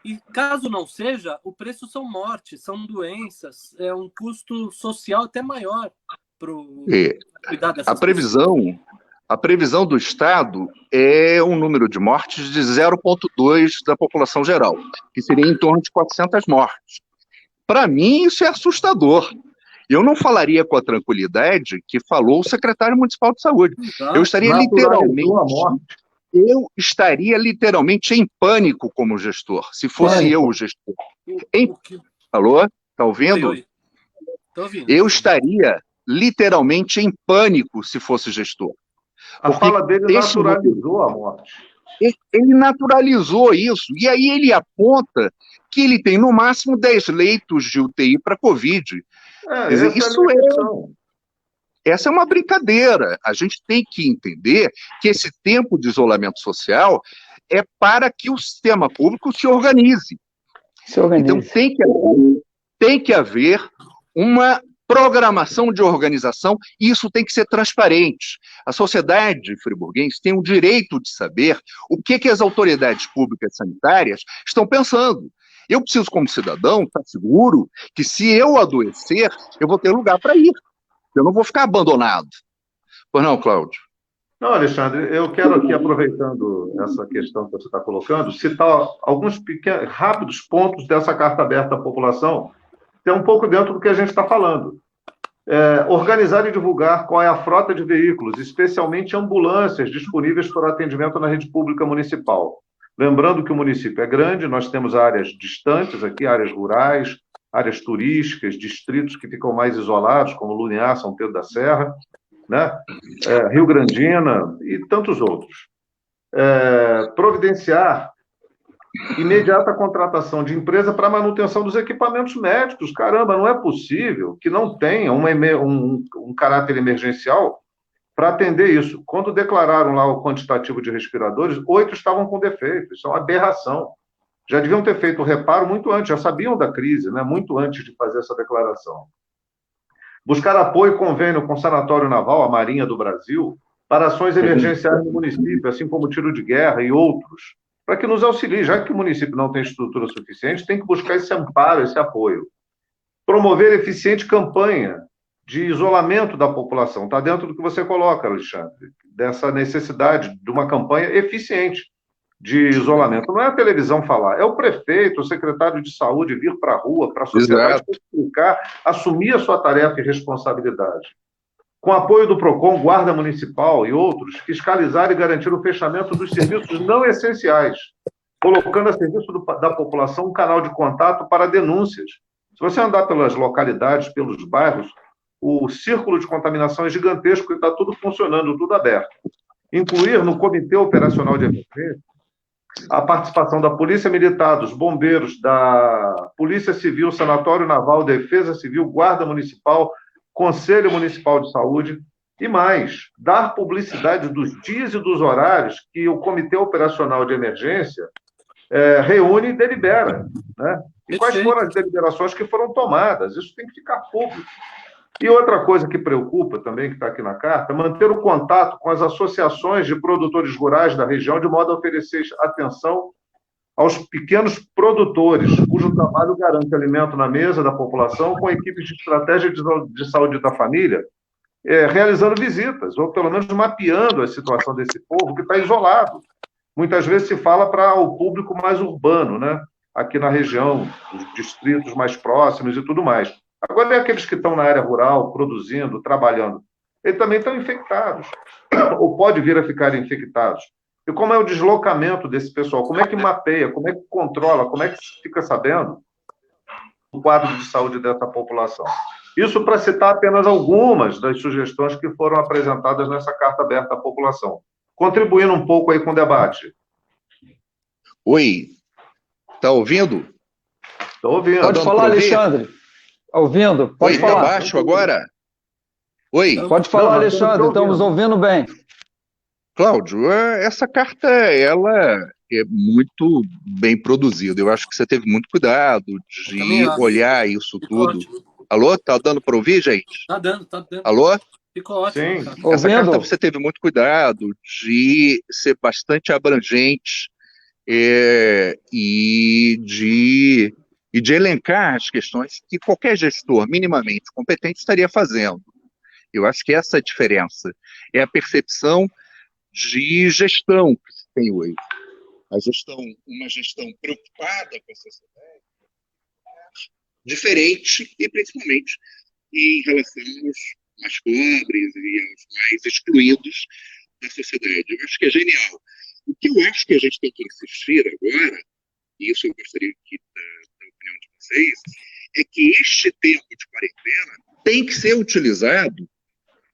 e caso não seja, o preço são mortes, são doenças, é um custo social até maior para cuidar dessas pessoas. A previsão do Estado é um número de mortes de 0,2 da população geral, que seria em torno de 400 mortes. Para mim, isso é assustador. Eu não falaria com a tranquilidade que falou o secretário municipal de saúde. Exato. Eu estaria literalmente em pânico como gestor, se fosse eu o gestor. Alô? Está ouvindo? Oi. Tô ouvindo. Eu estaria literalmente em pânico se fosse gestor. A fala dele naturalizou a morte. Ele naturalizou isso, e aí ele aponta que ele tem no máximo 10 leitos de UTI para Covid. Quer dizer, essa é uma brincadeira. A gente tem que entender que esse tempo de isolamento social é para que o sistema público se organize. Então tem que haver uma programação de organização, e isso tem que ser transparente. A sociedade friburguense tem o direito de saber o que as autoridades públicas sanitárias estão pensando. Eu preciso, como cidadão, estar seguro que, se eu adoecer, eu vou ter lugar para ir. Eu não vou ficar abandonado. Pois não, Cláudio? Não, Alexandre, eu quero aqui, aproveitando essa questão que você está colocando, citar alguns rápidos pontos dessa carta aberta à população, que é um pouco dentro do que a gente está falando. Organizar e divulgar qual é a frota de veículos, especialmente ambulâncias, disponíveis para atendimento na rede pública municipal. Lembrando que o município é grande, nós temos áreas distantes aqui, áreas rurais, áreas turísticas, distritos que ficam mais isolados, como Lumiar, São Pedro da Serra, né? Rio Grandina e tantos outros. Providenciar imediata contratação de empresa para manutenção dos equipamentos médicos. Caramba, não é possível que não tenha um caráter emergencial para atender isso. Quando declararam lá o quantitativo de respiradores, 8 estavam com defeito. Isso é uma aberração. Já deviam ter feito o reparo muito antes, já sabiam da crise, né? Muito antes de fazer essa declaração. Buscar apoio e convênio com o Sanatório Naval, a Marinha do Brasil, para ações emergenciais no município, assim como tiro de guerra e outros, para que nos auxilie. Já que o município não tem estrutura suficiente, tem que buscar esse amparo, esse apoio. Promover eficiente campanha de isolamento da população. Está dentro do que você coloca, Alexandre, dessa necessidade de uma campanha eficiente de isolamento. Não é a televisão falar, é o prefeito, o secretário de saúde vir para a rua, para a sociedade, explicar, assumir a sua tarefa e responsabilidade. Com apoio do PROCON, Guarda Municipal e outros, fiscalizar e garantir o fechamento dos serviços não essenciais, colocando a serviço da população um canal de contato para denúncias. Se você andar pelas localidades, pelos bairros, o círculo de contaminação é gigantesco e está tudo funcionando, tudo aberto. Incluir no Comitê Operacional de Emergência a participação da Polícia Militar, dos bombeiros, da Polícia Civil, Sanatório Naval, Defesa Civil, Guarda Municipal, Conselho Municipal de Saúde e mais, dar publicidade dos dias e dos horários que o Comitê Operacional de Emergência reúne e delibera, né? E quais foram as deliberações que foram tomadas. Isso tem que ficar público. E outra coisa que preocupa também, que está aqui na carta, manter o contato com as associações de produtores rurais da região, de modo a oferecer atenção aos pequenos produtores, cujo trabalho garante alimento na mesa da população, com equipes de estratégia de saúde da família, realizando visitas, ou pelo menos mapeando a situação desse povo que está isolado. Muitas vezes se fala para o público mais urbano, né? Aqui na região, os distritos mais próximos e tudo mais. Agora, aqueles que estão na área rural, produzindo, trabalhando, eles também estão infectados, ou pode vir a ficar infectados. E como é o deslocamento desse pessoal? Como é que mapeia? Como é que controla? Como é que fica sabendo o quadro de saúde dessa população? Isso para citar apenas algumas das sugestões que foram apresentadas nessa carta aberta à população. Contribuindo um pouco aí com o debate. Oi, está ouvindo? Estou ouvindo. Pode falar, Alexandre. Está ouvindo? Pode falar. Está baixo agora? Oi. Pode falar, Alexandre. Estamos ouvindo bem. Cláudio, essa carta, ela muito bem produzido. Eu acho que você teve muito cuidado de olhar isso tudo. Alô? Tá dando para ouvir, gente? Tá dando. Alô? Ficou ótimo. Sim. Cara. Essa carta você teve muito cuidado de ser bastante abrangente e de elencar as questões que qualquer gestor minimamente competente estaria fazendo. Eu acho que essa é a diferença. É a percepção de gestão que se tem hoje. Uma gestão preocupada com a sociedade, diferente e principalmente em relação aos mais pobres e aos mais excluídos da sociedade. Eu acho que é genial. O que eu acho que a gente tem que insistir agora, e isso eu gostaria da opinião de vocês, é que este tempo de quarentena tem que ser utilizado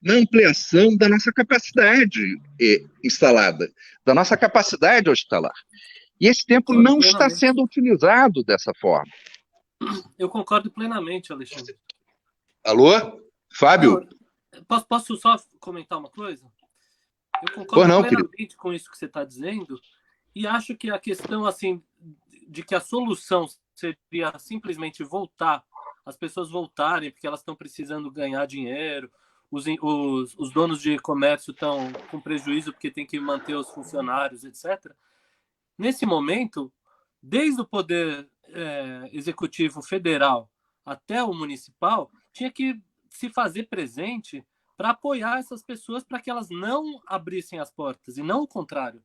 na ampliação da nossa capacidade instalada, da nossa capacidade hospitalar. E esse tempo não está sendo utilizado dessa forma. Eu concordo plenamente, Alexandre. Alô? Fábio? Posso só comentar uma coisa? Eu concordo plenamente com isso que você está dizendo e acho que a questão assim de que a solução seria simplesmente as pessoas voltarem porque elas estão precisando ganhar dinheiro, os donos de comércio estão com prejuízo porque tem que manter os funcionários, etc. Nesse momento, desde o poder executivo federal até o municipal, tinha que se fazer presente para apoiar essas pessoas para que elas não abrissem as portas, e não o contrário.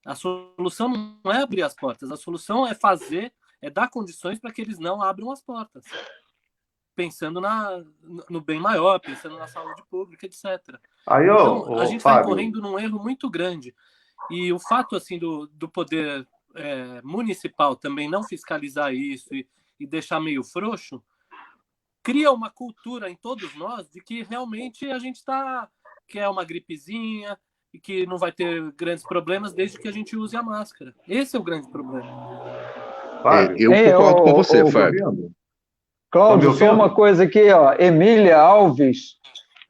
A solução não é abrir as portas, a solução é dar condições para que eles não abram as portas. Pensando no bem maior, pensando na saúde pública, etc. Então, a gente está incorrendo num erro muito grande. E o fato assim, do poder municipal também não fiscalizar isso e deixar meio frouxo, cria uma cultura em todos nós de que realmente a gente quer uma gripezinha e que não vai ter grandes problemas desde que a gente use a máscara. Esse é o grande problema. Eu concordo com você, Fábio. Cláudio, só uma coisa aqui, ó. Emília Alves,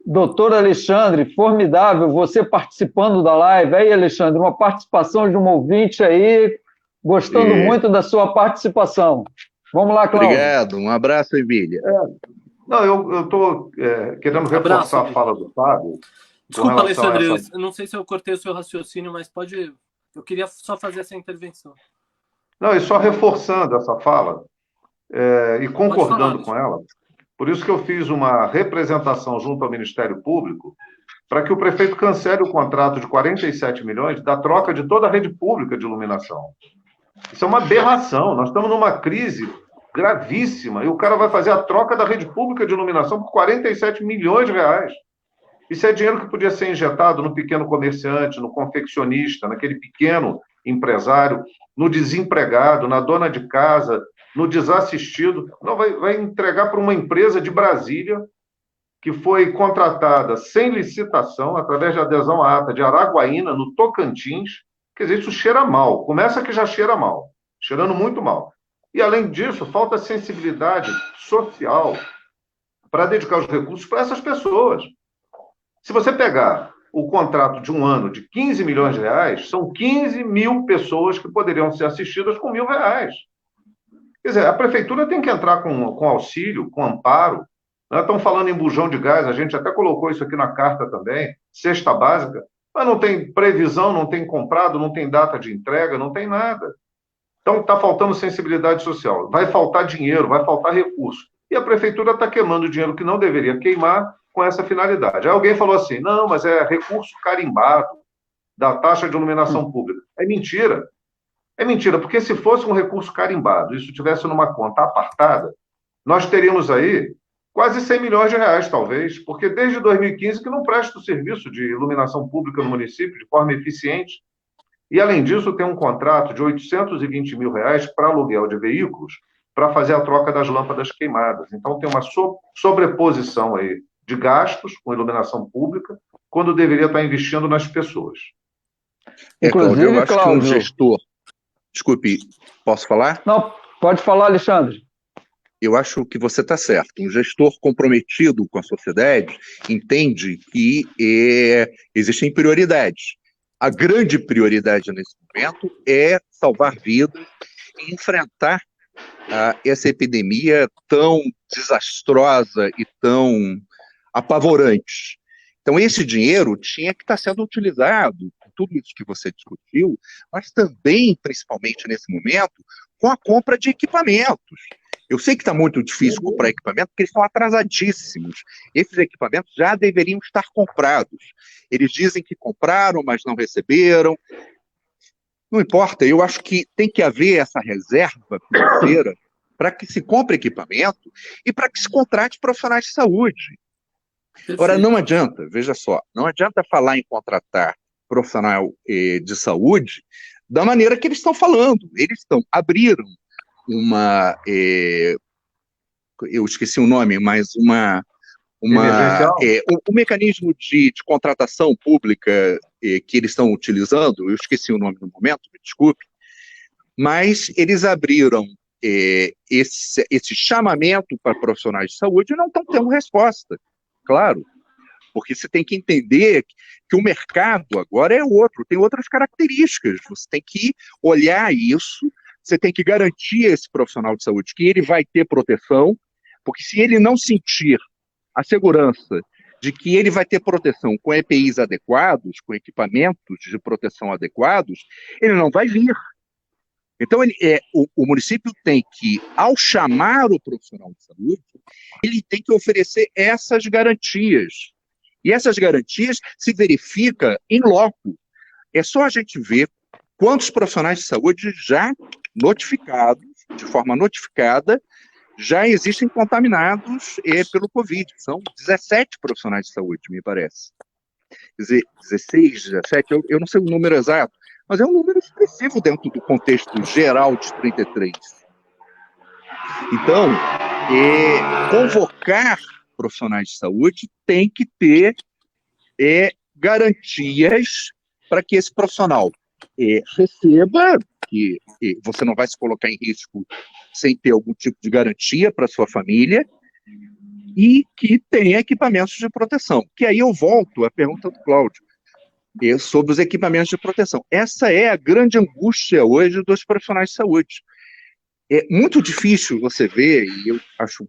doutor Alexandre, formidável você participando da live. Aí, Alexandre, uma participação de um ouvinte aí, gostando muito da sua participação. Vamos lá, Cláudio. Obrigado, um abraço, Emília. Não, eu estou querendo reforçar a fala do Fábio. Desculpa, Alexandre, eu não sei se eu cortei o seu raciocínio, mas eu queria só fazer essa intervenção. Não, e só reforçando essa fala, e concordando com ela, por isso que eu fiz uma representação junto ao Ministério Público para que o prefeito cancele o contrato de 47 milhões da troca de toda a rede pública de iluminação. Isso é uma aberração. Nós estamos numa crise gravíssima e o cara vai fazer a troca da rede pública de iluminação por 47 milhões de reais. Isso é dinheiro que podia ser injetado no pequeno comerciante, no confeccionista, naquele pequeno empresário, no desempregado, na dona de casa, no desassistido. Não, vai entregar para uma empresa de Brasília que foi contratada sem licitação, através de adesão à ata de Araguaína, no Tocantins. Quer dizer, isso cheira mal. Começa que já cheira mal, cheirando muito mal. E, além disso, falta sensibilidade social para dedicar os recursos para essas pessoas. Se você pegar o contrato de um ano de 15 milhões de reais, são 15 mil pessoas que poderiam ser assistidas com R$1.000. Quer dizer, a prefeitura tem que entrar com auxílio, com amparo. Nós estamos falando em bujão de gás, a gente até colocou isso aqui na carta também, cesta básica, mas não tem previsão, não tem comprado, não tem data de entrega, não tem nada. Então está faltando sensibilidade social, vai faltar dinheiro, vai faltar recurso. E a prefeitura está queimando dinheiro que não deveria queimar com essa finalidade. Aí alguém falou assim, não, mas é recurso carimbado da taxa de iluminação pública. É mentira. É mentira, porque se fosse um recurso carimbado, isso tivesse numa conta apartada, nós teríamos aí quase 100 milhões de reais, talvez, porque desde 2015 que não presta o serviço de iluminação pública no município de forma eficiente. E, além disso, tem um contrato de R$820 mil para aluguel de veículos para fazer a troca das lâmpadas queimadas. Então, tem uma sobreposição aí de gastos com iluminação pública, quando deveria estar investindo nas pessoas. Inclusive, Cláudio, eu acho Cláudio... que um gestor... Desculpe, posso falar? Não, pode falar, Alexandre. Eu acho que você está certo. Um gestor comprometido com a sociedade entende que existem prioridades. a grande prioridade nesse momento é salvar vidas e enfrentar essa epidemia tão desastrosa e tão apavorante. Então, esse dinheiro tinha que estar sendo utilizado, com tudo isso que você discutiu, mas também, principalmente nesse momento, com a compra de equipamentos. Eu sei que está muito difícil comprar equipamento, porque eles estão atrasadíssimos. Esses equipamentos já deveriam estar comprados. Eles dizem que compraram, mas não receberam. Não importa, eu acho que tem que haver essa reserva financeira para que se compre equipamento e para que se contrate profissionais de saúde. Agora, não adianta, veja só, não adianta falar em contratar profissional de saúde da maneira que eles estão falando. Eles abriram eu esqueci o nome, mas o mecanismo de contratação pública que eles estão utilizando, eu esqueci o nome no momento, me desculpe, mas eles abriram esse chamamento para profissionais de saúde e não estão tendo resposta, claro, porque você tem que entender que o mercado agora é outro, tem outras características, você tem que olhar isso, você tem que garantir a esse profissional de saúde que ele vai ter proteção, porque se ele não sentir a segurança de que ele vai ter proteção com EPIs adequados, com equipamentos de proteção adequados, ele não vai vir. Então, o município tem que, ao chamar o profissional de saúde, ele tem que oferecer essas garantias. E essas garantias se verificam em loco. É só a gente ver quantos profissionais de saúde já notificados, de forma notificada, já existem contaminados pelo Covid. São 17 profissionais de saúde, me parece. Quer dizer, 16, 17, eu não sei o número exato, mas é um número expressivo dentro do contexto geral de 33. Então, convocar profissionais de saúde tem que ter garantias para que esse profissional receba, que você não vai se colocar em risco sem ter algum tipo de garantia para sua família, e que tenha equipamentos de proteção. Que aí eu volto à pergunta do Cláudio, sobre os equipamentos de proteção. Essa é a grande angústia hoje dos profissionais de saúde. É muito difícil você ver, e eu acho,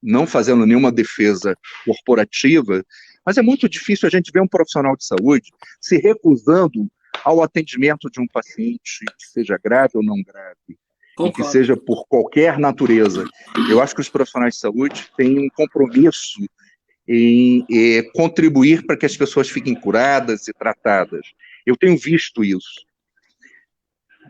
não fazendo nenhuma defesa corporativa, mas é muito difícil a gente ver um profissional de saúde se recusando ao atendimento de um paciente, que seja grave ou não grave, e que seja por qualquer natureza. Eu acho que os profissionais de saúde têm um compromisso em contribuir para que as pessoas fiquem curadas e tratadas. Eu tenho visto isso.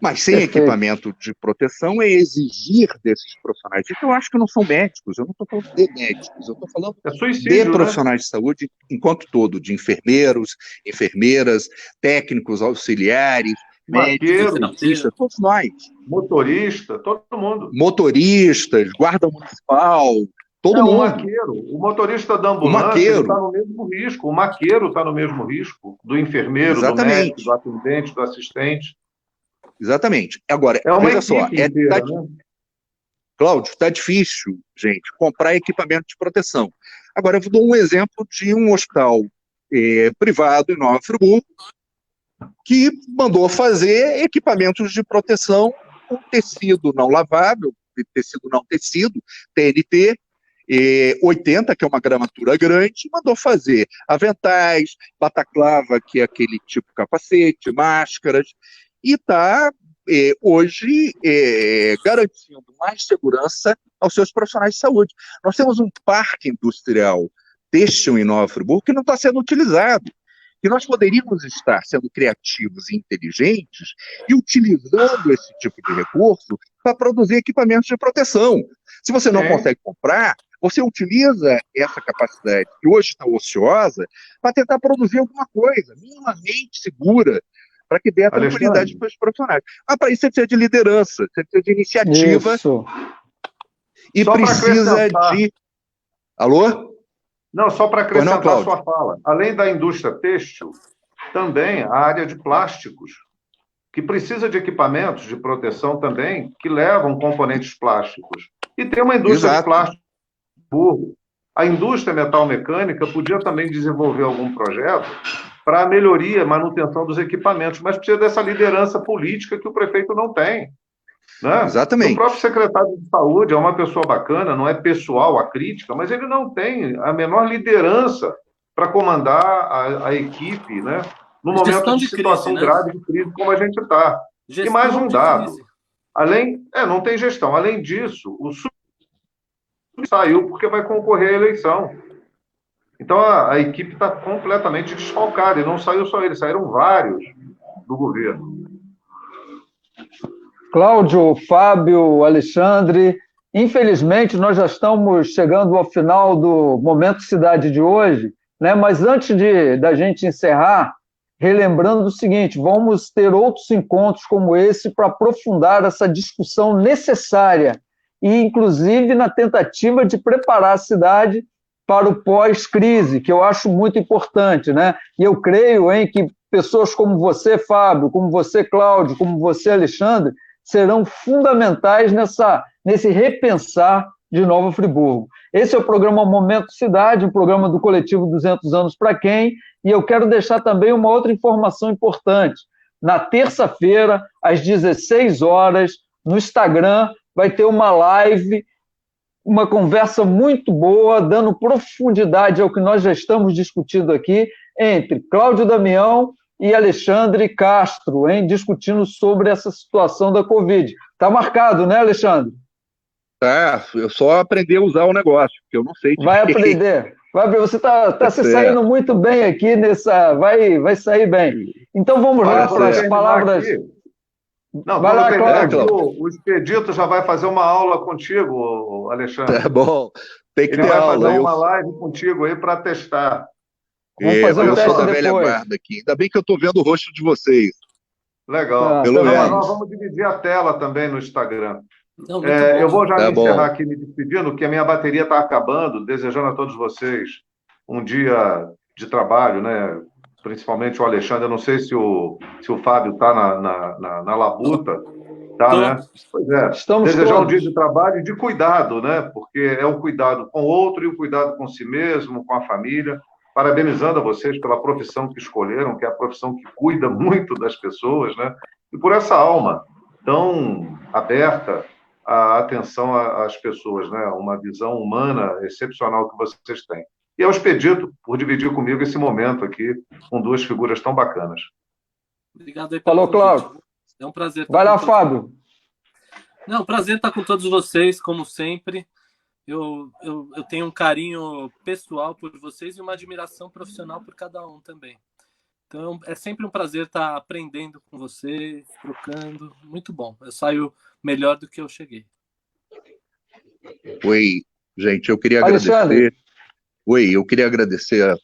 Mas sem equipamento de proteção é exigir desses profissionais. Então, eu acho que não são médicos, eu não estou falando de médicos, eu estou falando de profissionais de saúde enquanto todo, de enfermeiros, enfermeiras, técnicos, auxiliares, médicos, dentistas, todos nós. Motorista, todo mundo. Motoristas, guarda municipal, todo mundo. O motorista da ambulância está no mesmo risco, o maqueiro está no mesmo risco, do enfermeiro, do médico, do atendente, do assistente. Exatamente. Agora, veja só, Cláudio, está difícil, gente, comprar equipamento de proteção. Agora, eu dou um exemplo de um hospital privado em Nova Friburgo, que mandou fazer equipamentos de proteção com tecido não lavável, tecido não tecido, TNT, 80, que é uma gramatura grande, mandou fazer aventais, bataclava, que é aquele tipo capacete, máscaras, e está hoje garantindo mais segurança aos seus profissionais de saúde. Nós temos um parque industrial têxtil em Nova Friburgo que não está sendo utilizado, que nós poderíamos estar sendo criativos e inteligentes e utilizando esse tipo de recurso para produzir equipamentos de proteção. Se você não consegue comprar, você utiliza essa capacidade que hoje está ociosa para tentar produzir alguma coisa minimamente segura, para que dê a tranquilidade para os profissionais. Para isso você precisa de liderança, você precisa de iniciativa. Isso. E só precisa de... Alô? Não, só para acrescentar a sua fala. Além da indústria têxtil, também a área de plásticos, que precisa de equipamentos de proteção também, que levam componentes plásticos. E tem uma indústria de plástico burro, A indústria metal-mecânica podia também desenvolver algum projeto para a melhoria, manutenção dos equipamentos, mas precisa dessa liderança política que o prefeito não tem. Né? Exatamente. O próprio secretário de saúde é uma pessoa bacana, não é pessoal a crítica, mas ele não tem a menor liderança para comandar a equipe, né? No momento de situação crise, né? grave de crise como a gente está. E mais um dado, não tem gestão. Além disso, o SUS saiu porque vai concorrer à eleição. Então a equipe está completamente desfalcada, e não saiu só ele, saíram vários do governo. Cláudio, Fábio, Alexandre, infelizmente nós já estamos chegando ao final do Momento Cidade de hoje, né? Mas antes da gente encerrar, relembrando o seguinte, vamos ter outros encontros como esse para aprofundar essa discussão necessária e, inclusive, na tentativa de preparar a cidade para o pós-crise, que eu acho muito importante, né? E eu creio que pessoas como você, Fábio, como você, Cláudio, como você, Alexandre, serão fundamentais nesse repensar de Nova Friburgo. Esse é o programa Momento Cidade, um programa do coletivo 200 anos para quem, e eu quero deixar também uma outra informação importante. Na terça-feira, às 16 horas, no Instagram, vai ter uma live, uma conversa muito boa, dando profundidade ao que nós já estamos discutindo aqui, entre Cláudio Damião e Alexandre Castro, discutindo sobre essa situação da Covid. Está marcado, né, Alexandre? Tá, eu só aprender a usar o negócio, porque eu não sei de Vai aprender. Você está se saindo muito bem aqui nessa... Vai sair bem. Então vamos lá para as palavras... Não, vai lá, Cláudio. O Expedito já vai fazer uma aula contigo, Alexandre. Tá bom. Tem que Ele ter vai aula. fazer uma live contigo aí para testar. Vamos fazer um teste da velha guarda aqui. Ainda bem que eu estou vendo o rosto de vocês. Legal. Pelo menos. Nós vamos dividir a tela também no Instagram. Eu vou já encerrar aqui me despedindo, que a minha bateria está acabando, desejando a todos vocês um dia de trabalho, né? Principalmente o Alexandre. Eu não sei se o Fábio está na labuta. Tá, né? Pois é. Desejar um dia de trabalho e de cuidado, né? Porque é o cuidado com o outro e o cuidado com si mesmo, com a família. Parabenizando a vocês pela profissão que escolheram, que é a profissão que cuida muito das pessoas, né? E por essa alma tão aberta à atenção às pessoas, né? Uma visão humana excepcional que vocês têm. E ao Expedito por dividir comigo esse momento aqui com duas figuras tão bacanas. Obrigado aí. Falou, Cláudio. É um prazer. Vai lá, Fábio. Não, prazer estar com todos vocês, como sempre. Eu tenho um carinho pessoal por vocês e uma admiração profissional por cada um também. Então, é sempre um prazer estar aprendendo com vocês, trocando. Muito bom. Eu saio melhor do que eu cheguei. Oi, gente, eu queria Alexandre. agradecer. Eu queria agradecer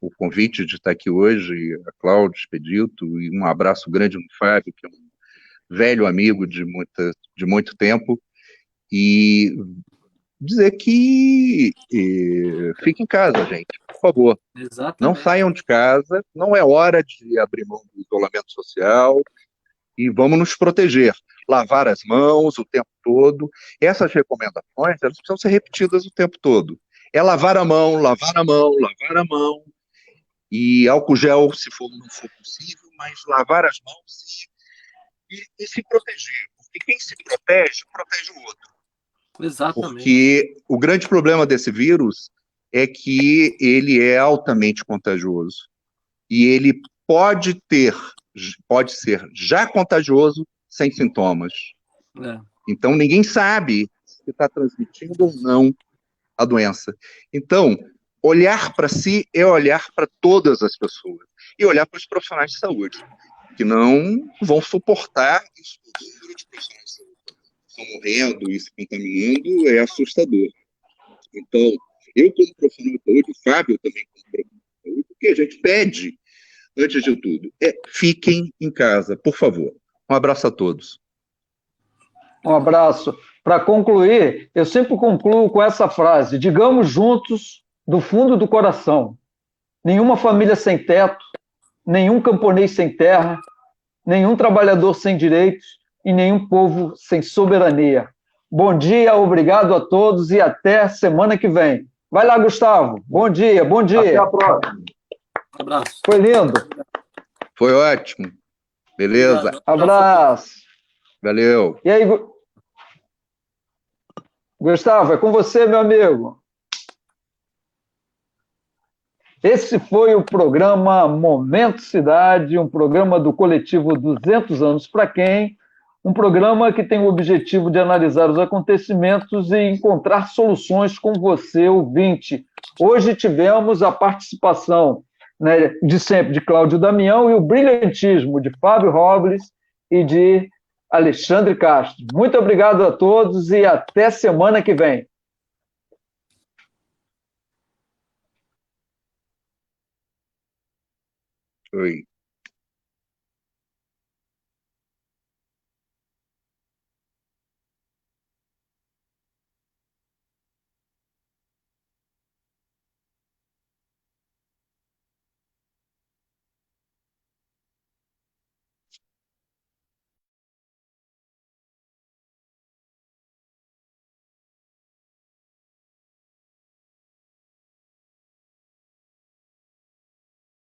o convite de estar aqui hoje, a Cláudio, Expedito, e um abraço grande no Fábio, que é um velho amigo de muito tempo, e dizer que fique em casa, gente, por favor. Exatamente. Não saiam de casa, não é hora de abrir mão do isolamento social, e vamos nos proteger. Lavar as mãos o tempo todo. Essas recomendações, elas precisam ser repetidas o tempo todo. É lavar a mão, lavar a mão, lavar a mão, e álcool gel, se não for possível, mas lavar as mãos e se proteger. Porque quem se protege, protege o outro. Exatamente. Porque o grande problema desse vírus é que ele é altamente contagioso. E ele pode ser já contagioso sem sintomas. Então, ninguém sabe se está transmitindo ou não a doença. Então, olhar para si é olhar para todas as pessoas. E olhar para os profissionais de saúde, que não vão suportar isso. O número de profissionais de saúde estão morrendo e se contaminando é assustador. Então, eu como profissional de saúde, o Fábio também como profissional de saúde, o que a gente pede, antes de tudo, fiquem em casa, por favor. Um abraço a todos. Um abraço. Para concluir, eu sempre concluo com essa frase: digamos juntos, do fundo do coração, nenhuma família sem teto, nenhum camponês sem terra, nenhum trabalhador sem direitos e nenhum povo sem soberania. Bom dia, obrigado a todos e até semana que vem. Vai lá, Gustavo. Bom dia, bom dia. Até a próxima. Um abraço. Foi lindo. Foi ótimo. Beleza? Obrigado. Abraço. Valeu. E aí, Gustavo, é com você, meu amigo. Esse foi o programa Momento Cidade, um programa do coletivo 200 Anos para Quem, um programa que tem o objetivo de analisar os acontecimentos e encontrar soluções com você, ouvinte. Hoje tivemos a participação, né, de sempre de Cláudio Damião e o brilhantismo de Fábio Robles e de Alexandre Castro. Muito obrigado a todos e até semana que vem. Oi.